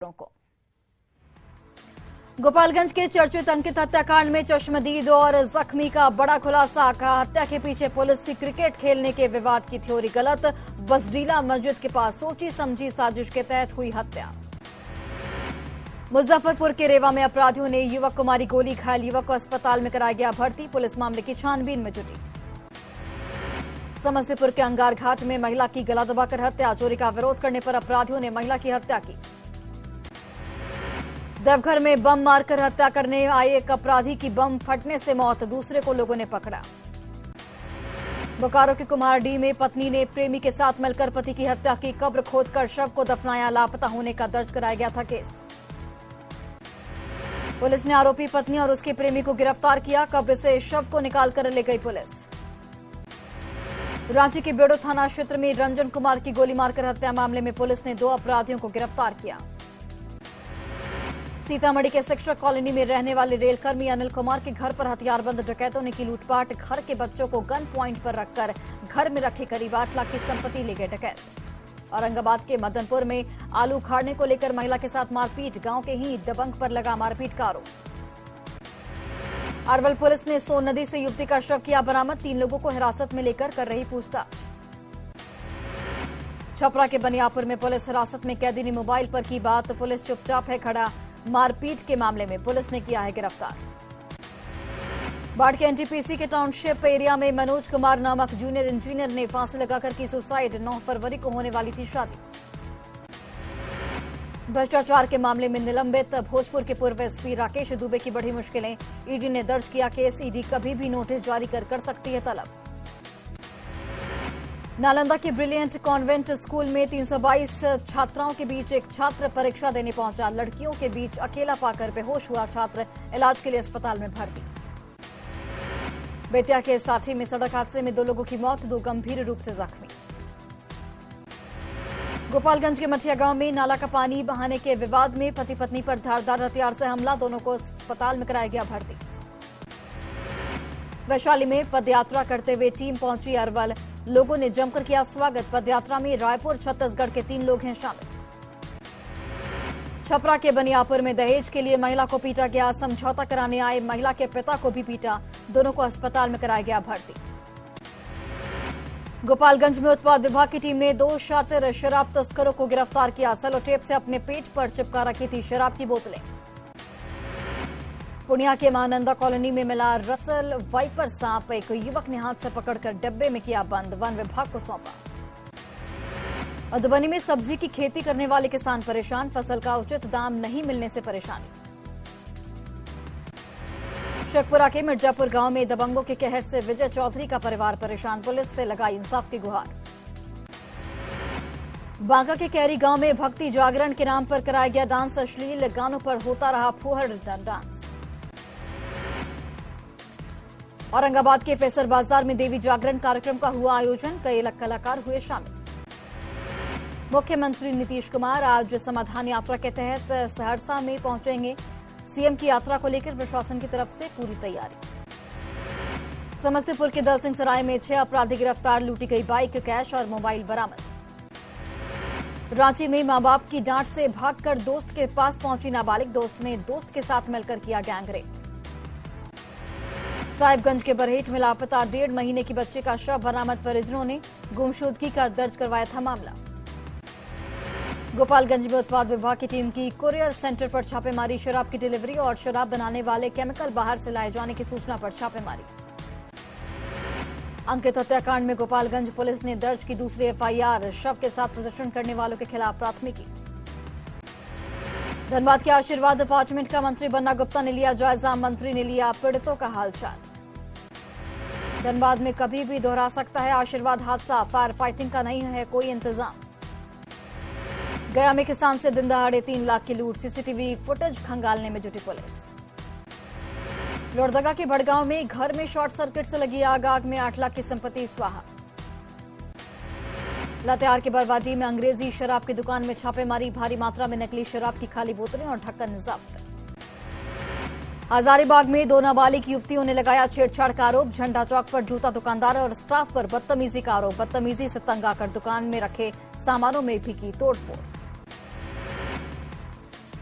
को गोपालगंज के चर्चित अंकित हत्याकांड में चश्मदीद और जख्मी का बड़ा खुलासा। कहा, हत्या के पीछे पुलिस की क्रिकेट खेलने के विवाद की थ्योरी गलत। बसडीला मस्जिद के पास सोची समझी साजिश के तहत हुई हत्या। मुजफ्फरपुर के रेवा में अपराधियों ने युवक को मारी गोली। घायल युवक को अस्पताल में कराया गया भर्ती। पुलिस मामले की छानबीन में जुटी। समस्तीपुर के अंगार घाट में महिला की गला दबाकर हत्या। चोरी का विरोध करने पर अपराधियों ने महिला की हत्या की। देवघर में बम मारकर हत्या करने आए एक अपराधी की बम फटने से मौत। दूसरे को लोगों ने पकड़ा। बोकारो के कुम्हारडीह में पत्नी ने प्रेमी के साथ मिलकर पति की हत्या की। कब्र खोदकर शव को दफनाया। लापता होने का दर्ज कराया गया था केस। पुलिस ने आरोपी पत्नी और उसके प्रेमी को गिरफ्तार किया। कब्र से शव को निकालकर ले गई पुलिस। रांची के बेड़ो थाना क्षेत्र में रंजन कुमार की गोली मारकर हत्या मामले में पुलिस ने 2 अपराधियों को गिरफ्तार किया। सीतामढ़ी के शिक्षक कॉलोनी में रहने वाले रेलकर्मी अनिल कुमार के घर पर हथियारबंद डकैतों ने की लूटपाट। घर के बच्चों को गन प्वाइंट पर रखकर घर में रखे करीब 8 लाख की संपत्ति ले गए डकैत। औरंगाबाद के मदनपुर में आलू उखाड़ने को लेकर महिला के साथ मारपीट। गांव के ही दबंग पर लगा मारपीट का आरोप। अरवल पुलिस ने सोन नदी से युवती का शव किया बरामद। 3 लोगों को हिरासत में लेकर कर रही पूछताछ। छपरा के बनियापुर में पुलिस हिरासत में कैदी ने मोबाइल पर की बात। पुलिस चुपचाप है खड़ा। मारपीट के मामले में पुलिस ने किया है गिरफ्तार। बाढ़ के एनटीपीसी के टाउनशिप एरिया में मनोज कुमार नामक जूनियर इंजीनियर ने फांसी लगाकर की सुसाइड। 9 फरवरी को होने वाली थी शादी। भ्रष्टाचार के मामले में निलंबित भोजपुर के पूर्व एसपी राकेश दुबे की बढ़ी मुश्किलें। ईडी ने दर्ज किया केस। ईडी कभी भी नोटिस जारी कर सकती है तलब। नालंदा के ब्रिलियंट कॉन्वेंट स्कूल में 322 छात्राओं के बीच एक छात्र परीक्षा देने पहुंचा। लड़कियों के बीच अकेला पाकर बेहोश हुआ छात्र। इलाज के लिए अस्पताल में भर्ती। बेतिया के साठी में सड़क हादसे में 2 लोगों की मौत। 2 गंभीर रूप से जख्मी। गोपालगंज के मठिया गांव में नाला का पानी बहाने के विवाद में पति पत्नी पर धारदार हथियार से हमला। दोनों को अस्पताल में कराया गया भर्ती। वैशाली में पदयात्रा करते हुए टीम पहुंची अरवल। लोगों ने जमकर किया स्वागत। पदयात्रा में रायपुर छत्तीसगढ़ के 3 लोग हैं शामिल। छपरा के बनियापुर में दहेज के लिए महिला को पीटा गया। समझौता कराने आए महिला के पिता को भी पीटा। दोनों को अस्पताल में कराया गया भर्ती। गोपालगंज में उत्पाद विभाग की टीम ने 2 शातिर शराब तस्करों को गिरफ्तार किया। सेलो टेप से अपने पेट पर चिपका रखी थी शराब की बोतलें। पुनिया के महानंदा कॉलोनी में मिला रसल वाइपर सांप। एक युवक ने हाथ से पकड़कर डब्बे में किया बंद। वन विभाग को सौंपा। मधुबनी में सब्जी की खेती करने वाले किसान परेशान। फसल का उचित दाम नहीं मिलने से परेशानी। शेखपुरा के मिर्जापुर गांव में दबंगों के कहर से विजय चौधरी का परिवार परेशान। पुलिस से लगाई इंसाफ की गुहार। बांका के कैरी गांव में भक्ति जागरण के नाम पर कराया गया डांस। अश्लील गानों पर होता रहा फुहड़ डांस। औरंगाबाद के फेसर बाजार में देवी जागरण कार्यक्रम का हुआ आयोजन। कई कलाकार हुए शामिल। मुख्यमंत्री नीतीश कुमार आज समाधान यात्रा के तहत सहरसा में पहुंचेंगे। सीएम की यात्रा को लेकर प्रशासन की तरफ से पूरी तैयारी। समस्तीपुर के दल सिंह सराय में 6 अपराधी गिरफ्तार। लूटी गई बाइक, कैश और मोबाइल बरामद। रांची में मां बाप की डांट से भागकर दोस्त के पास पहुंची नाबालिग। दोस्त ने दोस्त के साथ मिलकर किया गैंगरेप। साहिबगंज के बरहेट में लापता 1.5 महीने की बच्चे का शव बरामद। परिजनों ने गुमशुदगी का दर्ज करवाया था मामला। गोपालगंज में उत्पाद विभाग की टीम की कुरियर सेंटर पर छापेमारी। शराब की डिलीवरी और शराब बनाने वाले केमिकल बाहर से लाए जाने की सूचना पर छापेमारी। अंकित हत्याकांड में गोपालगंज पुलिस ने दर्ज की दूसरी एफआईआर। शव के साथ प्रदर्शन करने वालों के खिलाफ प्राथमिकी। धनबाद के आशीर्वाद अपार्टमेंट का मंत्री बन्ना गुप्ता ने लिया जायजा। मंत्री ने लिया पीड़ितों का हालचाल। धनबाद में कभी भी दोहरा सकता है आशीर्वाद हादसा। फायर फाइटिंग का नहीं है कोई इंतजाम। गया में किसान से दिन दहाड़े 3 लाख की लूट। सीसीटीवी फुटेज खंगालने में जुटी पुलिस। लोहरदगा के भड़गांव में घर में शॉर्ट सर्किट से लगी आग। आग में 8 लाख की संपत्ति स्वाहा। लातेहार के बरवाडी में अंग्रेजी शराब की दुकान में छापेमारी। भारी मात्रा में नकली शराब की खाली बोतलें और ढक्कन जब्त। हजारीबाग में 2 नाबालिग युवतियों ने लगाया छेड़छाड़ का आरोप। झंडा चौक पर जूता दुकानदार और स्टाफ पर बदतमीजी का आरोप। बदतमीजी से तंग आकर दुकान में रखे सामानों में भी की तोड़फोड़।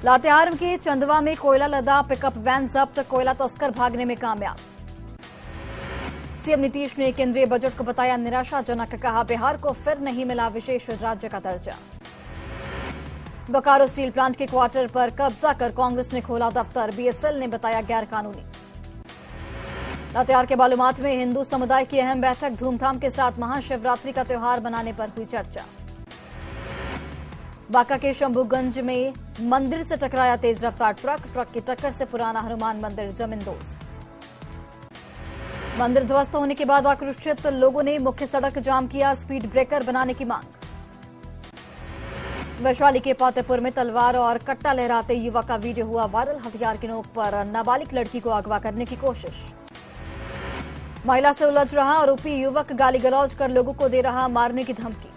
लातेहार के चंदवा में कोयला लदा पिकअप वैन जब्त, कोयला तस्कर भागने में कामयाब। सीएम नीतीश ने केंद्रीय बजट को बताया निराशाजनक, कहा बिहार को फिर नहीं मिला विशेष राज्य का दर्जा। बोकारो स्टील प्लांट के क्वार्टर पर कब्जा कर कांग्रेस ने खोला दफ्तर, बीएसएल ने बताया गैरकानूनी। लातेहार के बालूमाथ में हिंदू समुदाय की अहम बैठक, धूमधाम के साथ महाशिवरात्रि का त्यौहार मनाने पर हुई चर्चा। बांका के शंभूगंज में मंदिर से टकराया तेज रफ्तार ट्रक की टक्कर से पुराना हनुमान मंदिर जमींदोज। मंदिर ध्वस्त होने के बाद आक्रोशित लोगों ने मुख्य सड़क जाम किया, स्पीड ब्रेकर बनाने की मांग। वैशाली के पातेपुर में तलवार और कट्टा लहराते युवक का वीडियो हुआ वायरल, हथियार की नोक पर नाबालिग लड़की को अगवा करने की कोशिश। महिला से उलझ रहा आरोपी युवक, गाली गलौज कर लोगों को दे रहा मारने की धमकी।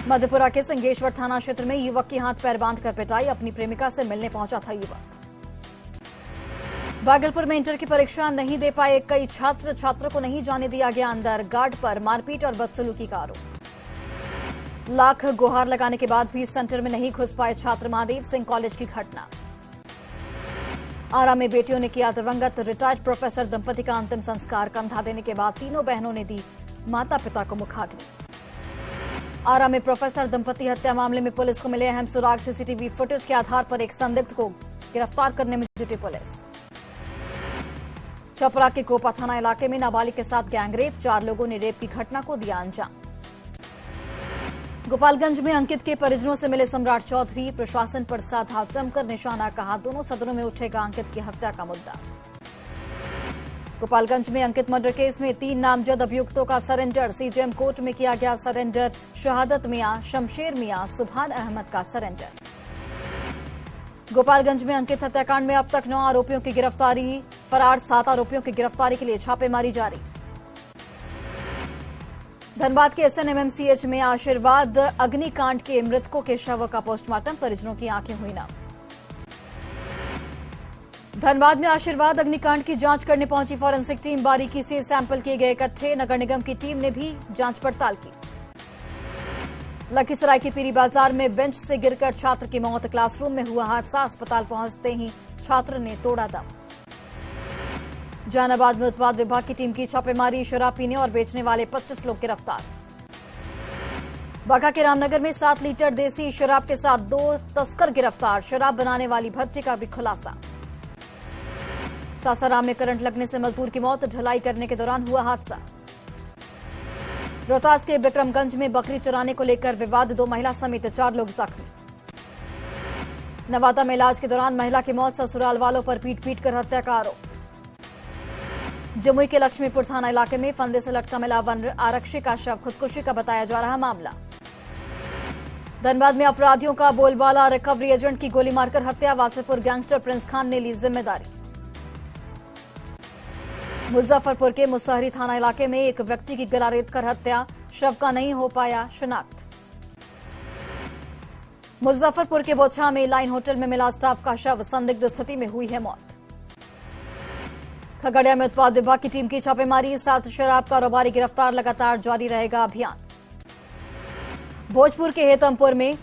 मधेपुरा के संगेश्वर थाना क्षेत्र में युवक की हाथ पैर बांधकर पिटाई, अपनी प्रेमिका से मिलने पहुंचा था युवक। भागलपुर में इंटर की परीक्षा नहीं दे पाए कई छात्र को नहीं जाने दिया गया अंदर, गार्ड पर मारपीट और बदसलूकी का आरोप। लाख गुहार लगाने के बाद भी सेंटर में नहीं घुस पाए छात्र, महादेव सिंह कॉलेज की घटना। आरा में बेटियों ने किया दिवंगत रिटायर्ड प्रोफेसर दंपति का अंतिम संस्कार, कंधा देने के बाद तीनों बहनों ने दी माता पिता को मुखाग्नि। आरा में प्रोफेसर दंपति हत्या मामले में पुलिस को मिले अहम सुराग, सीसीटीवी फुटेज के आधार पर एक संदिग्ध को गिरफ्तार करने में जुटी पुलिस। छपरा के कोपा थाना इलाके में नाबालिग के साथ गैंगरेप, 4 लोगों ने रेप की घटना को दिया अंजाम। गोपालगंज में अंकित के परिजनों से मिले सम्राट चौधरी, प्रशासन पर साधा जमकर निशाना, कहा दोनों सदनों में उठेगा अंकित की हत्या का मुद्दा। गोपालगंज में अंकित मर्डर केस में 3 नामजद अभियुक्तों का सरेंडर, सीजेएम कोर्ट में किया गया सरेंडर। शहादत मियां, शमशेर मियां, सुभान अहमद का सरेंडर। गोपालगंज में अंकित हत्याकांड में अब तक 9 आरोपियों की गिरफ्तारी, फरार 7 आरोपियों की गिरफ्तारी के लिए छापेमारी जारी। धनबाद के एसएनएमएमसीएच में आशीर्वाद अग्निकांड के मृतकों के शव का पोस्टमार्टम, परिजनों की आंखें हुई नम। धनबाद में आशीर्वाद अग्निकांड की जांच करने पहुंची फॉरेंसिक टीम, बारीकी से सैंपल किए गए इकट्ठे, नगर निगम की टीम ने भी जांच पड़ताल की। लखीसराय के पीरी बाजार में बेंच से गिरकर छात्र की मौत, क्लासरूम में हुआ हादसा, अस्पताल पहुंचते ही छात्र ने तोड़ा दम। जहानाबाद में उत्पाद विभाग की टीम की छापेमारी, शराब पीने और बेचने वाले 25 लोग गिरफ्तार। बांका के रामनगर में 7 लीटर देसी शराब के साथ 2 तस्कर गिरफ्तार, शराब बनाने वाली भट्टी का भी खुलासा। सासाराम में करंट लगने से मजदूर की मौत, ढलाई करने के दौरान हुआ हादसा। रोहतास के बिक्रमगंज में बकरी चराने को लेकर विवाद, 2 महिला समेत 4 लोग जख्मी। नवादा में इलाज के दौरान महिला की मौत, ससुराल वालों पर पीट कर हत्या का आरोप। जमुई के लक्ष्मीपुर थाना इलाके में फंदे से लटका मिला वन आरक्षी का शव, खुदकुशी का बताया जा रहा मामला। धनबाद में अपराधियों का बोलबाला, रिकवरी एजेंट की गोली मारकर हत्या, वासेपुर गैंगस्टर प्रिंस खान ने ली जिम्मेदारी। मुजफ्फरपुर के मुसहरी थाना इलाके में एक व्यक्ति की गला रेतकर हत्या, शव का नहीं हो पाया शिनाख्त। मुजफ्फरपुर के बोछा में लाइन होटल में मिला स्टाफ का शव, संदिग्ध स्थिति में हुई है मौत। खगड़िया में उत्पाद विभाग की टीम की छापेमारी, 7 शराब कारोबारी गिरफ्तार, लगातार जारी रहेगा अभियान। भोजपुर के हेतमपुर में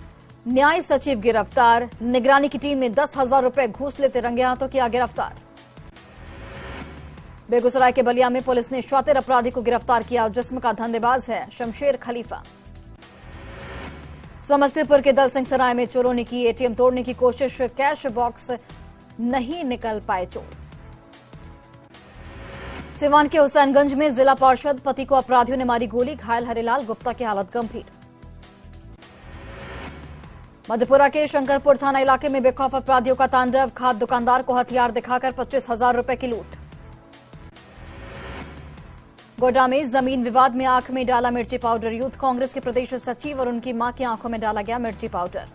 न्याय सचिव गिरफ्तार, निगरानी की टीम ने 10,000 रुपए घूस लेते रंगे हाथों किया गिरफ्तार। बेगूसराय के बलिया में पुलिस ने शातिर अपराधी को गिरफ्तार किया, जिस्म का धंधेबाज है शमशेर खलीफा। समस्तीपुर के दल सिंह सराय में चोरों ने की एटीएम तोड़ने की कोशिश, कैश बॉक्स नहीं निकल पाए चोर। सिवान के हुसैनगंज में जिला पार्षद पति को अपराधियों ने मारी गोली, घायल हरिलाल गुप्ता की हालत गंभीर। मधेपुरा के शंकरपुर थाना इलाके में बेखौफ अपराधियों का तांडव, खाद दुकानदार को हथियार दिखाकर 25,000 रुपए की लूट। गोड्डा में जमीन विवाद में आंख में डाला मिर्ची पाउडर, यूथ कांग्रेस के प्रदेश सचिव और उनकी मां की आंखों में डाला गया मिर्ची पाउडर।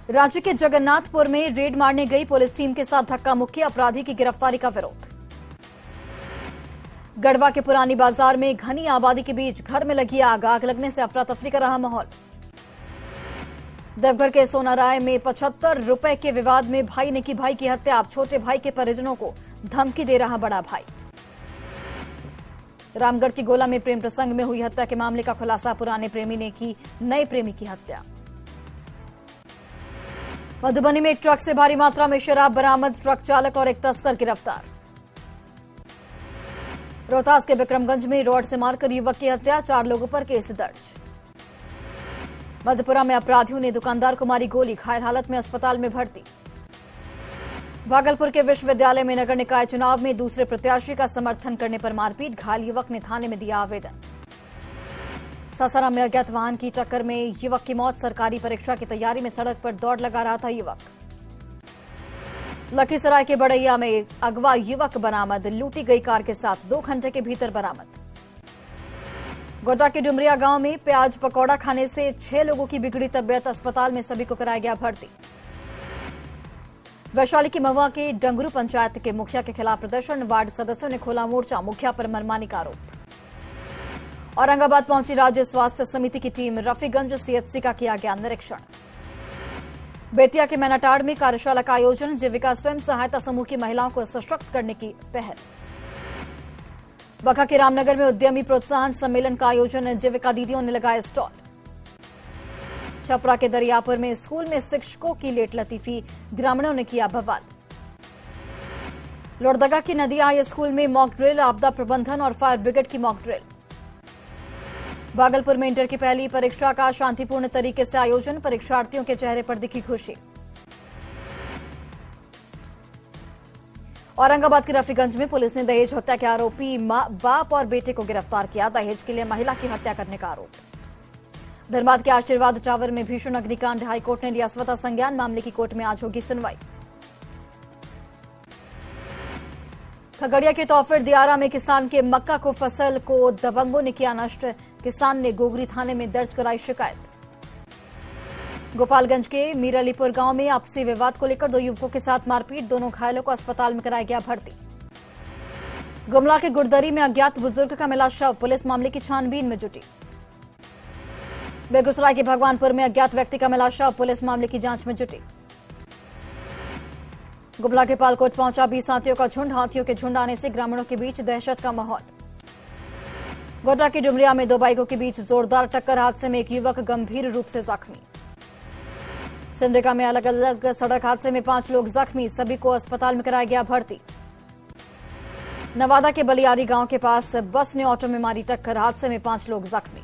राज्य के जगन्नाथपुर में रेड मारने गई पुलिस टीम के साथ धक्का मुक्की, अपराधी की गिरफ्तारी का विरोध। गढ़वा के पुरानी बाजार में घनी आबादी के बीच घर में लगी आग लगने से अफरा तफरी का रहा माहौल। देवघर के सोनाराय में 75 रुपए के विवाद में भाई ने की भाई की हत्या, अब छोटे भाई के परिजनों को धमकी दे रहा बड़ा भाई। रामगढ़ की गोला में प्रेम प्रसंग में हुई हत्या के मामले का खुलासा, पुराने प्रेमी ने की नए प्रेमी की हत्या। मधुबनी में एक ट्रक से भारी मात्रा में शराब बरामद, ट्रक चालक और एक तस्कर गिरफ्तार। रोहतास के विक्रमगंज में रॉड से मारकर युवक की हत्या, 4 लोगों पर केस दर्ज। मधेपुरा में अपराधियों ने दुकानदार को मारी गोली, घायल हालत में अस्पताल में भर्ती। भागलपुर के विश्वविद्यालय में नगर निकाय चुनाव में दूसरे प्रत्याशी का समर्थन करने पर मारपीट, घायल युवक ने थाने में दिया आवेदन। सासाराम में अज्ञात वाहन की टक्कर में युवक की मौत, सरकारी परीक्षा की तैयारी में सड़क पर दौड़ लगा रहा था युवक। लखीसराय के बड़ैया में अगवा युवक बरामद, लूटी गई कार के साथ 2 घंटे के भीतर बरामद। गोड्डा के डुमरिया गांव में प्याज पकौड़ा खाने से 6 लोगों की बिगड़ी तबियत, अस्पताल में सभी को कराया गया भर्ती। वैशाली की महुआ के डंगरू पंचायत के मुखिया के खिलाफ प्रदर्शन, वार्ड सदस्यों ने खोला मोर्चा, मुखिया पर मनमानी का आरोप। औरंगाबाद पहुंची राज्य स्वास्थ्य समिति की टीम, रफीगंज सीएचसी का किया गया निरीक्षण। बेतिया के मैनाटाड़ में कार्यशाला का आयोजन, जीविका स्वयं सहायता समूह की महिलाओं को सशक्त करने की पहल। बका के रामनगर में उद्यमी प्रोत्साहन सम्मेलन का आयोजन, जीविका दीदियों ने लगाए स्टॉल। छपरा के दरियापुर में स्कूल में शिक्षकों की लेट लतीफी, ग्रामीणों ने किया बवाल। लोहरदगा की नदिया हाई स्कूल में मॉक ड्रिल, आपदा प्रबंधन और फायर ब्रिगेड की मॉक ड्रिल। भागलपुर में इंटर की पहली परीक्षा का शांतिपूर्ण तरीके से आयोजन, परीक्षार्थियों के चेहरे पर दिखी खुशी। औरंगाबाद के रफीगंज में पुलिस ने दहेज हत्या के आरोपी बाप और बेटे को गिरफ्तार किया, दहेज के लिए महिला की हत्या करने का आरोप। धनबाद के आशीर्वाद टावर में भीषण अग्निकांड, हाईकोर्ट ने लिया स्वतः संज्ञान, मामले की कोर्ट में आज होगी सुनवाई। खगड़िया के तौफिर दियारा में किसान के मक्का को फसल को दबंगों ने किया नष्ट, किसान ने गोगरी थाने में दर्ज कराई शिकायत। गोपालगंज के मीरलीपुर गांव में आपसी विवाद को लेकर 2 युवकों के साथ मारपीट, दोनों घायलों को अस्पताल में कराया गया भर्ती। गुमला के गुड़दरी में अज्ञात बुजुर्ग का मिला शव, पुलिस मामले की छानबीन में जुटी। बेगूसराय के भगवानपुर में अज्ञात व्यक्ति का मिला शव, पुलिस मामले की जांच में जुटी। गुमला के पालकोट पहुंचा 20 हाथियों का झुंड, हाथियों के झुंड आने से ग्रामीणों के बीच दहशत का माहौल। गोड्डा की डुमरिया में 2 बाइकों के बीच जोरदार टक्कर, हादसे में एक युवक गंभीर रूप से जख्मी। सिमडेगा में अलग अलग सड़क हादसे में 5 लोग जख्मी, सभी को अस्पताल में कराया गया भर्ती। नवादा के बलियारी गांव के पास बस ने ऑटो में मारी टक्कर, हादसे में 5 लोग जख्मी।